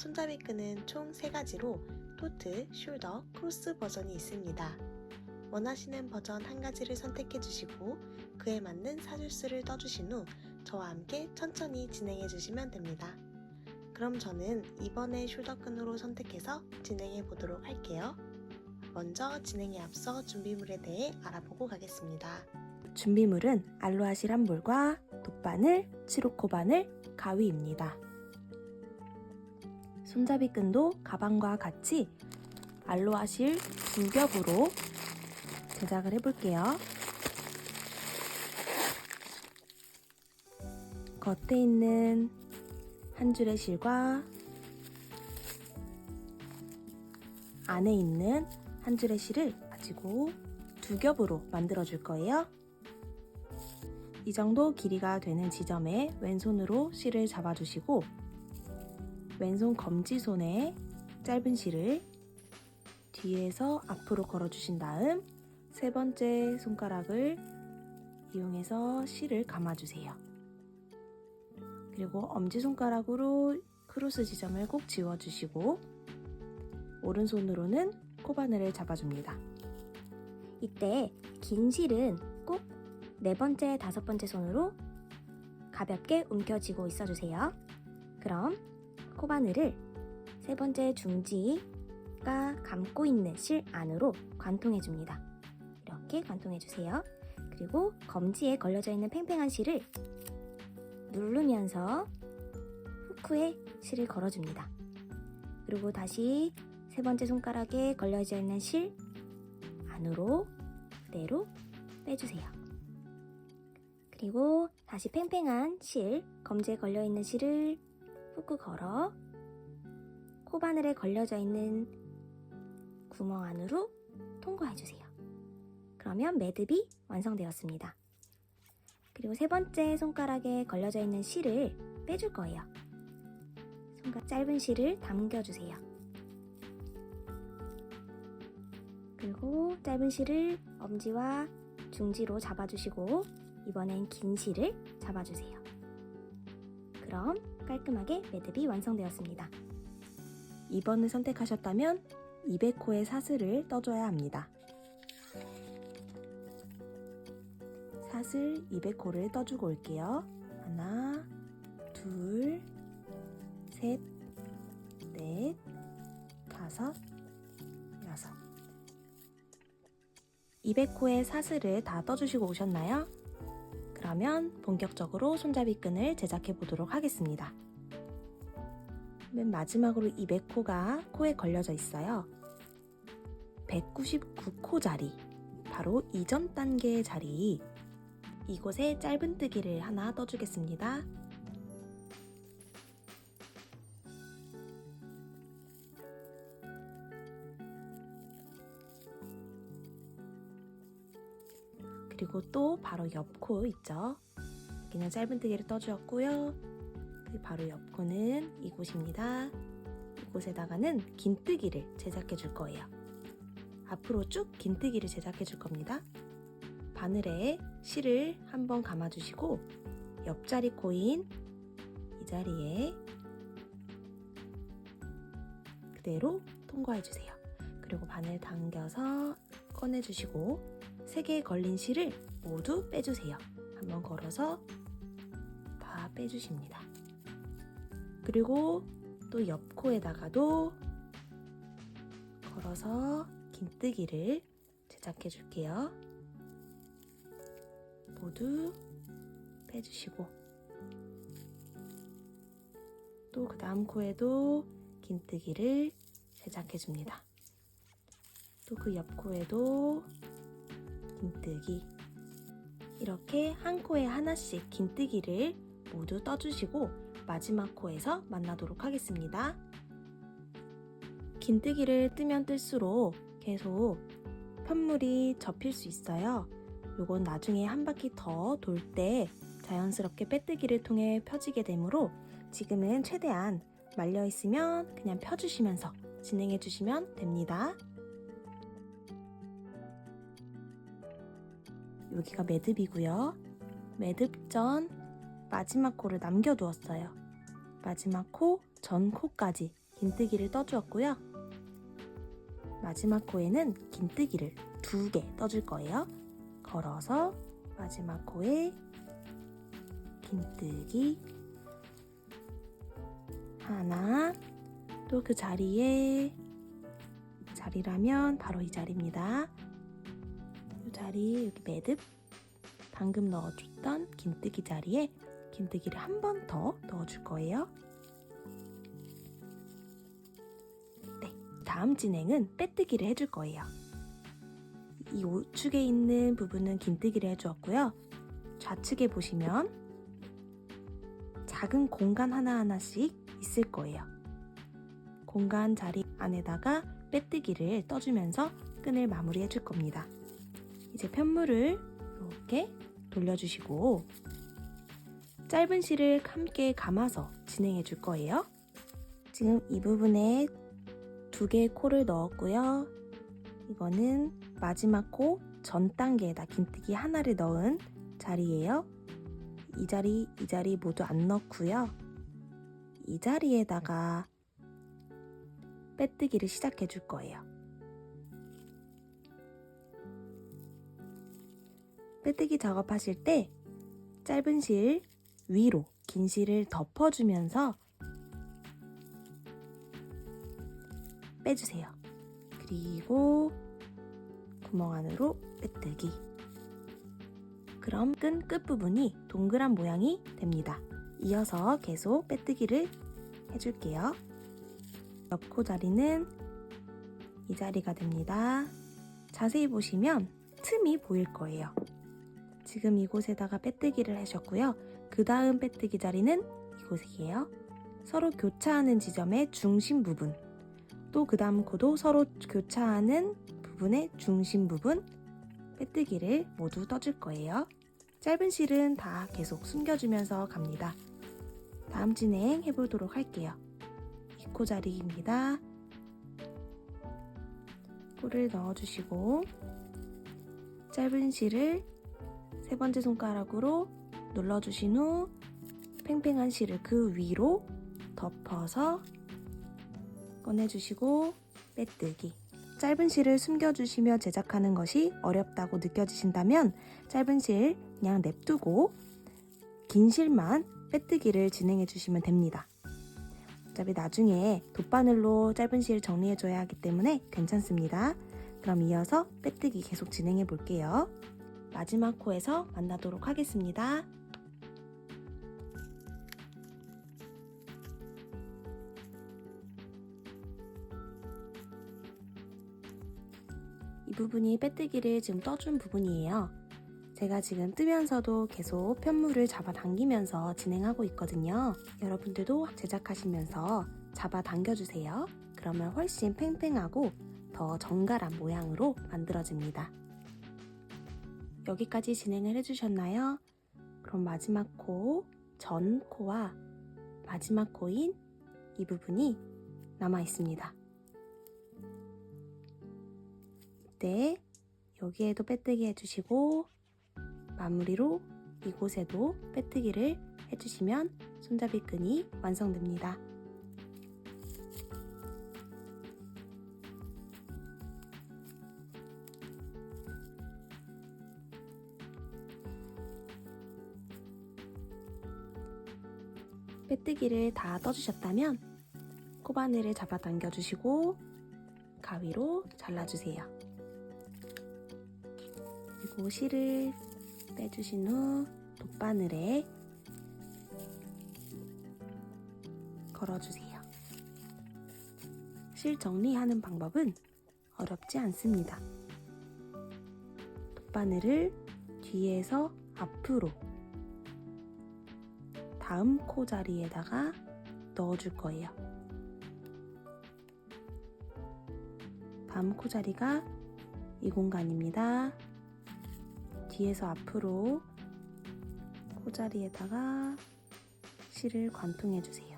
손잡이 끈은 총 3가지로 토트, 숄더, 크로스 버전이 있습니다. 원하시는 버전 한 가지를 선택해 주시고 그에 맞는 사줄수를 떠주신 후 저와 함께 천천히 진행해 주시면 됩니다. 그럼 저는 이번에 숄더끈으로 선택해서 진행해 보도록 할게요. 먼저 진행에 앞서 준비물에 대해 알아보고 가겠습니다. 준비물은 알로하 실 한 볼과 돗바늘, 시로코 바늘, 가위입니다. 손잡이 끈도 가방과 같이 알로하 실 2겹으로 제작을 해볼게요. 겉에 있는 한 줄의 실과 안에 있는 한 줄의 실을 가지고 2겹으로 만들어 줄 거예요. 이 정도 길이가 되는 지점에 왼손으로 실을 잡아주시고 왼손 검지손에 짧은 실을 뒤에서 앞으로 걸어주신 다음 3번째 손가락을 이용해서 실을 감아주세요. 그리고 엄지손가락으로 크로스 지점을 꼭 지워주시고 오른손으로는 코바늘을 잡아줍니다. 이때 긴 실은 꼭 4번째, 5번째 손으로 가볍게 움켜쥐고 있어주세요. 그럼 코바늘을 3번째 중지가 감고 있는 실 안으로 관통해줍니다. 이렇게 관통해주세요. 그리고 검지에 걸려져 있는 팽팽한 실을 누르면서 후크에 실을 걸어줍니다. 그리고 다시 3번째 손가락에 걸려져 있는 실 안으로 그대로 빼주세요. 그리고 다시 팽팽한 실, 검지에 걸려있는 실을 후크 걸어 코바늘에 걸려져 있는 구멍 안으로 통과해주세요. 그러면 매듭이 완성되었습니다. 그리고 3번째 손가락에 걸려져 있는 실을 빼줄 거예요. 짧은 실을 당겨주세요. 그리고 짧은 실을 엄지와 중지로 잡아주시고 이번엔 긴 실을 잡아주세요. 그럼 깔끔하게 매듭이 완성되었습니다. 2번을 선택하셨다면 200호의 사슬을 떠줘야 합니다. 사슬 200호를 떠주고 올게요. 하나, 둘, 셋, 넷, 다섯, 여섯. 200호의 사슬을 다 떠주시고 오셨나요? 그러면 본격적으로 손잡이 끈을 제작해 보도록 하겠습니다. 맨 마지막으로 200호가 코에 걸려져 있어요. 199코 자리, 바로 이전 단계의 자리, 이곳에 짧은뜨기를 하나 떠주겠습니다. 그리고 또 바로 옆 코 있죠? 여기는 짧은뜨기를 떠주었고요. 그 바로 옆 코는 이곳입니다. 이곳에다가는 긴뜨기를 제작해 줄 거예요. 앞으로 쭉 긴뜨기를 제작해 줄 겁니다. 바늘에 실을 한번 감아주시고 옆자리 코인 이 자리에 그대로 통과해 주세요. 그리고 바늘 당겨서 꺼내주시고 3개의 걸린 실을 모두 빼주세요. 한번 걸어서 다 빼주십니다. 그리고 또 옆 코에다가도 걸어서 긴뜨기를 제작해 줄게요. 모두 빼주시고 또 그 다음 코에도 긴뜨기를 제작해 줍니다. 또 그 옆 코에도 긴뜨기, 이렇게 한 코에 하나씩 긴뜨기를 모두 떠주시고 마지막 코에서 만나도록 하겠습니다. 긴뜨기를 뜨면 뜰수록 계속 편물이 접힐 수 있어요. 요건 나중에 한 바퀴 더 돌 때 자연스럽게 빼뜨기를 통해 펴지게 되므로 지금은 최대한 말려 있으면 그냥 펴주시면서 진행해 주시면 됩니다. 여기가 매듭이고요. 매듭 전 마지막 코를 남겨두었어요. 마지막 코, 전 코까지 긴뜨기를 떠주었고요. 마지막 코에는 긴뜨기를 2개 떠줄 거예요. 걸어서 마지막 코에 긴뜨기 하나, 또 그 자리라면 바로 이 자리입니다. 이 자리, 여기 매듭, 방금 넣어줬던 긴뜨기 자리에 긴뜨기를 한 번 더 넣어줄 거예요. 네, 다음 진행은 빼뜨기를 해줄 거예요. 이 우측에 있는 부분은 긴뜨기를 해주었고요. 좌측에 보시면 작은 공간 하나하나씩 있을 거예요. 공간 자리 안에다가 빼뜨기를 떠주면서 끈을 마무리해 줄 겁니다. 이제 편물을 이렇게 돌려주시고 짧은 실을 함께 감아서 진행해 줄 거예요. 지금 이 부분에 2개의 코를 넣었고요. 이거는 마지막 코 전 단계에다 긴뜨기 하나를 넣은 자리예요. 이 자리 모두 안 넣고요. 이 자리에다가 빼뜨기를 시작해 줄 거예요. 빼뜨기 작업하실 때 짧은 실 위로 긴 실을 덮어주면서 빼주세요. 그리고 구멍 안으로 빼뜨기. 그럼 끈 끝부분이 동그란 모양이 됩니다. 이어서 계속 빼뜨기를 해줄게요. 옆코 자리는 이 자리가 됩니다. 자세히 보시면 틈이 보일 거예요. 지금 이곳에다가 빼뜨기를 하셨고요. 그 다음 빼뜨기 자리는 이곳이에요. 서로 교차하는 지점의 중심 부분, 또 그 다음 코도 서로 교차하는 부분의 중심 부분 빼뜨기를 모두 떠줄 거예요. 짧은 실은 다 계속 숨겨주면서 갑니다. 다음 진행 해보도록 할게요. 이 코 자리입니다. 코를 넣어주시고 짧은 실을 3번째 손가락으로 눌러주신 후 팽팽한 실을 그 위로 덮어서 꺼내주시고 빼뜨기. 짧은 실을 숨겨주시며 제작하는 것이 어렵다고 느껴지신다면 짧은 실 그냥 냅두고 긴 실만 빼뜨기를 진행해 주시면 됩니다. 어차피 나중에 돗바늘로 짧은 실 정리해줘야 하기 때문에 괜찮습니다. 그럼 이어서 빼뜨기 계속 진행해 볼게요. 마지막 코에서 만나도록 하겠습니다. 이 부분이 빼뜨기를 지금 떠준 부분이에요. 제가 지금 뜨면서도 계속 편물을 잡아당기면서 진행하고 있거든요. 여러분들도 제작하시면서 잡아당겨주세요. 그러면 훨씬 팽팽하고 더 정갈한 모양으로 만들어집니다. 여기까지 진행을 해주셨나요? 그럼 마지막 코, 전 코와 마지막 코인 이 부분이 남아 있습니다. 이때 여기에도 빼뜨기 해주시고 마무리로 이곳에도 빼뜨기를 해주시면 손잡이 끈이 완성됩니다. 빼뜨기를 다 떠주셨다면 코바늘을 잡아당겨 주시고 가위로 잘라주세요. 그리고 실을 빼주신 후 돗바늘에 걸어주세요. 실 정리하는 방법은 어렵지 않습니다. 돗바늘을 뒤에서 앞으로 다음 코 자리에다가 넣어줄 거예요. 다음 코 자리가 이 공간입니다. 뒤에서 앞으로 코 자리에다가 실을 관통해 주세요.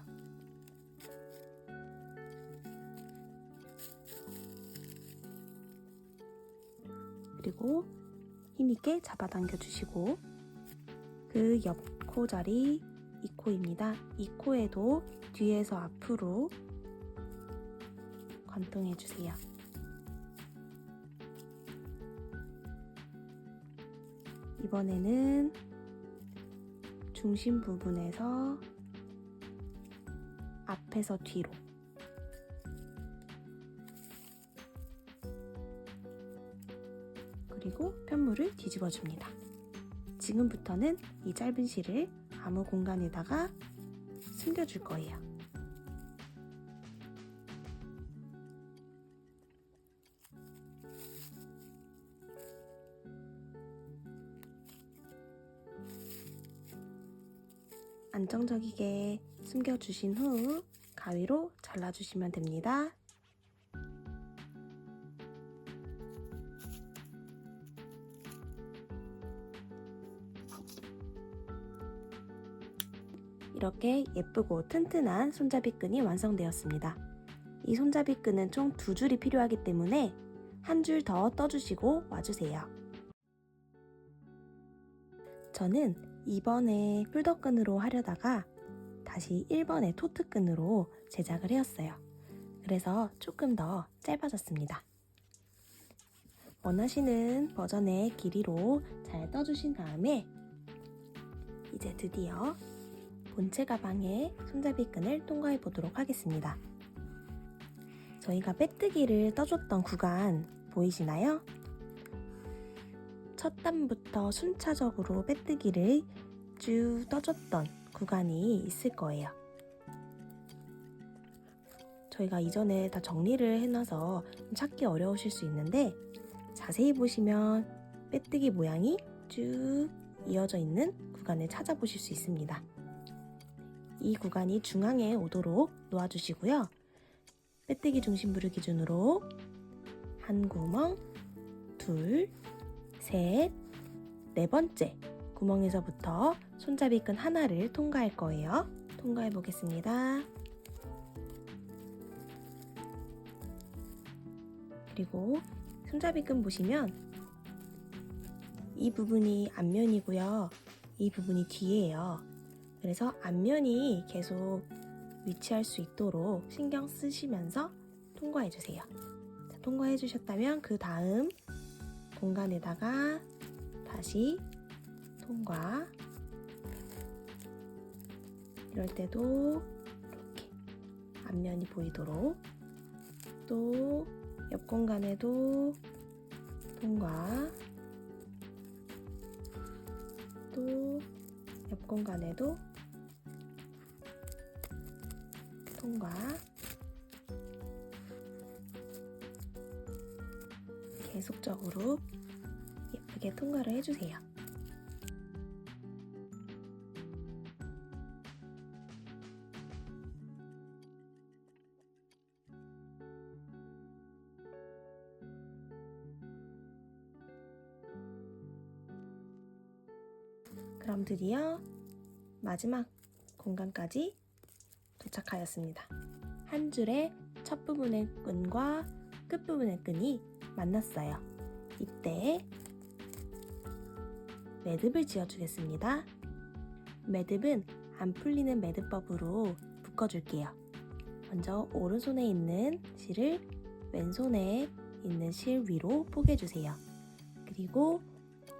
그리고 힘있게 잡아당겨 주시고 그 옆 코 자리 이 코입니다. 이 코에도 뒤에서 앞으로 관통해 주세요. 이번에는 중심 부분에서 앞에서 뒤로 그리고 편물을 뒤집어 줍니다. 지금부터는 이 짧은 실을 아무 공간에다가 숨겨줄 거예요. 안정적이게 숨겨주신 후 가위로 잘라주시면 됩니다. 이렇게 예쁘고 튼튼한 손잡이 끈이 완성되었습니다. 이 손잡이 끈은 총 2줄이 필요하기 때문에 한 줄 더 떠주시고 와주세요. 저는 2번에 뿔더끈으로 하려다가 다시 1번의 토트끈으로 제작을 해왔어요. 그래서 조금 더 짧아졌습니다. 원하시는 버전의 길이로 잘 떠주신 다음에 이제 드디어 본체 가방의 손잡이 끈을 통과해 보도록 하겠습니다. 저희가 빼뜨기를 떠줬던 구간 보이시나요? 첫 단부터 순차적으로 빼뜨기를 쭉 떠줬던 구간이 있을 거예요. 저희가 이전에 다 정리를 해놔서 찾기 어려우실 수 있는데 자세히 보시면 빼뜨기 모양이 쭉 이어져 있는 구간을 찾아보실 수 있습니다. 이 구간이 중앙에 오도록 놓아주시고요. 빼뜨기 중심부를 기준으로 한 구멍, 둘, 셋, 네 번째 구멍에서부터 손잡이끈 하나를 통과할 거예요. 통과해 보겠습니다. 그리고 손잡이끈 보시면 이 부분이 앞면이고요. 이 부분이 뒤에요. 그래서 앞면이 계속 위치할 수 있도록 신경 쓰시면서 통과해 주세요. 자, 통과해 주셨다면 그 다음 공간에다가 다시 통과. 이럴 때도 이렇게 앞면이 보이도록 또 옆 공간에도 통과. 또 옆 공간에도 통과. 계속적으로 예쁘게 통과를 해주세요. 그럼 드디어 마지막 공간까지 도착하였습니다. 한 줄의 첫 부분의 끈과 끝 부분의 끈이 만났어요. 이때 매듭을 지어주겠습니다. 매듭은 안 풀리는 매듭법으로 묶어줄게요. 먼저 오른손에 있는 실을 왼손에 있는 실 위로 포개주세요. 그리고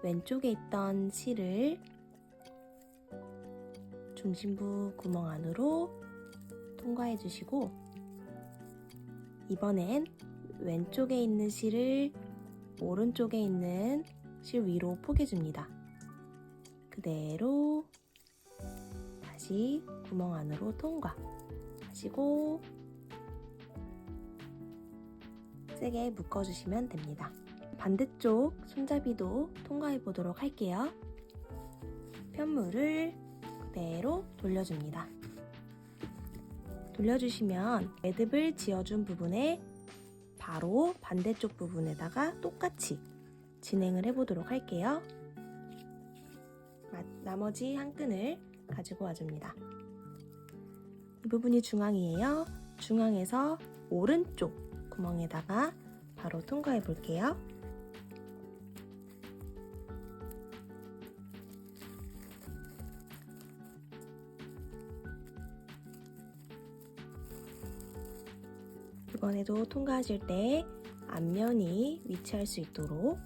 왼쪽에 있던 실을 중심부 구멍 안으로 통과해 주시고 이번엔 왼쪽에 있는 실을 오른쪽에 있는 실 위로 포개줍니다. 그대로 다시 구멍 안으로 통과 하시고 세게 묶어주시면 됩니다. 반대쪽 손잡이도 통과해 보도록 할게요. 편물을 그대로 돌려줍니다. 돌려주시면 매듭을 지어준 부분에 바로 반대쪽 부분에다가 똑같이 진행을 해보도록 할게요. 나머지 한 끈을 가지고 와줍니다. 이 부분이 중앙이에요. 중앙에서 오른쪽 구멍에다가 바로 통과해 볼게요. 이번에도 통과하실 때 앞면이 위치할 수 있도록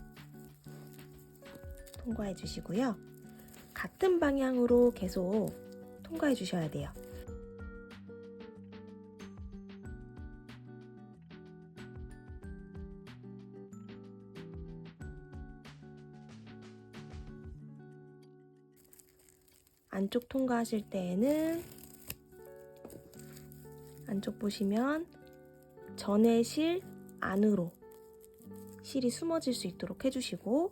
통과해 주시고요. 같은 방향으로 계속 통과해 주셔야 돼요. 안쪽 통과하실 때에는 안쪽 보시면 전의 실 안으로 실이 숨어질 수 있도록 해주시고,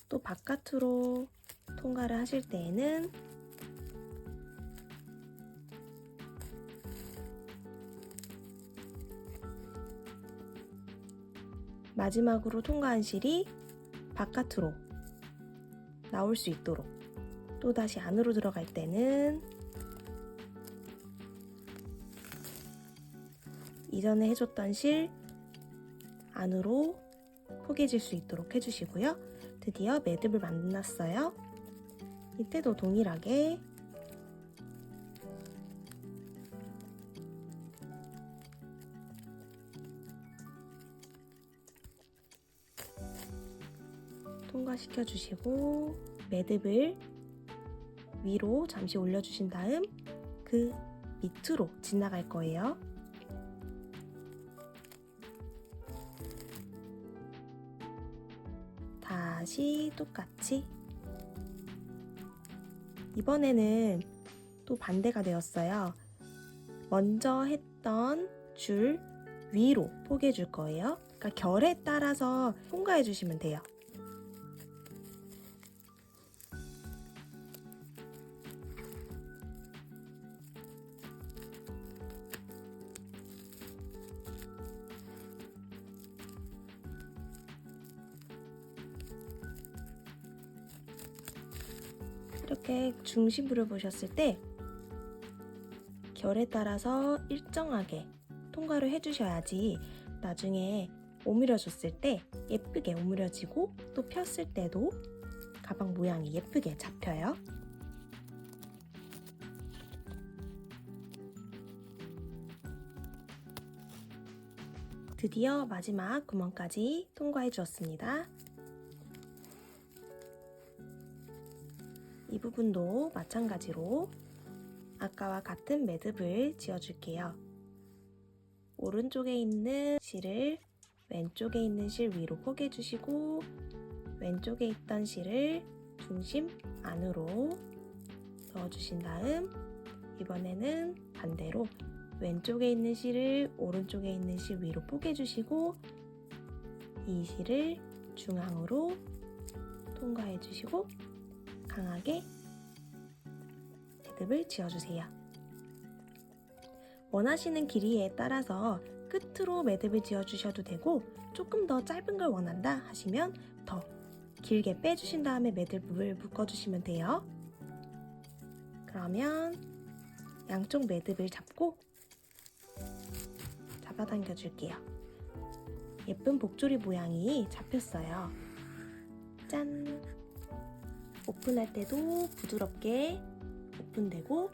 또 바깥으로 통과를 하실 때에는 마지막으로 통과한 실이 바깥으로 나올 수 있도록, 또 다시 안으로 들어갈 때는 이전에 해줬던 실 안으로 포개질 수 있도록 해주시고요. 드디어 매듭을 만났어요. 이때도 동일하게 통과시켜 주시고, 매듭을 위로 잠시 올려주신 다음 그 밑으로 지나갈 거예요. 다시 똑같이. 이번에는 또 반대가 되었어요. 먼저 했던 줄 위로 포개해 줄 거예요. 그러니까 결에 따라서 통과해 주시면 돼요. 이렇게 중심부를 보셨을 때 결에 따라서 일정하게 통과를 해주셔야지 나중에 오므려줬을 때 예쁘게 오므려지고, 또 폈을 때도 가방 모양이 예쁘게 잡혀요. 드디어 마지막 구멍까지 통과해 주었습니다. 이 부분도 마찬가지로 아까와 같은 매듭을 지어줄게요. 오른쪽에 있는 실을 왼쪽에 있는 실 위로 포개주시고, 왼쪽에 있던 실을 중심 안으로 넣어주신 다음, 이번에는 반대로 왼쪽에 있는 실을 오른쪽에 있는 실 위로 포개주시고, 이 실을 중앙으로 통과해주시고 강하게 매듭을 지어주세요. 원하시는 길이에 따라서 끝으로 매듭을 지어주셔도 되고, 조금 더 짧은 걸 원한다 하시면 더 길게 빼주신 다음에 매듭을 묶어주시면 돼요. 그러면 양쪽 매듭을 잡고 잡아당겨 줄게요. 예쁜 복조리 모양이 잡혔어요. 짠! 오픈할 때도 부드럽게 오픈되고,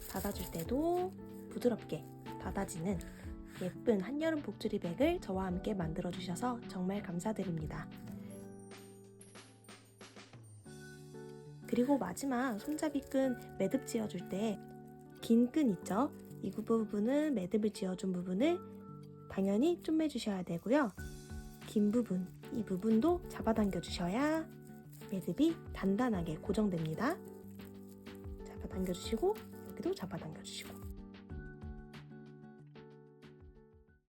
닫아줄 때도 부드럽게 닫아지는 예쁜 한여름 복조리 백을 저와 함께 만들어 주셔서 정말 감사드립니다. 그리고 마지막 손잡이 끈 매듭 지어줄 때 긴 끈 있죠? 이 부분은 매듭을 지어준 부분을 당연히 쪼매 주셔야 되고요. 긴 부분, 이 부분도 잡아당겨 주셔야 매듭이 단단하게 고정됩니다. 잡아당겨 주시고, 여기도 잡아당겨 주시고.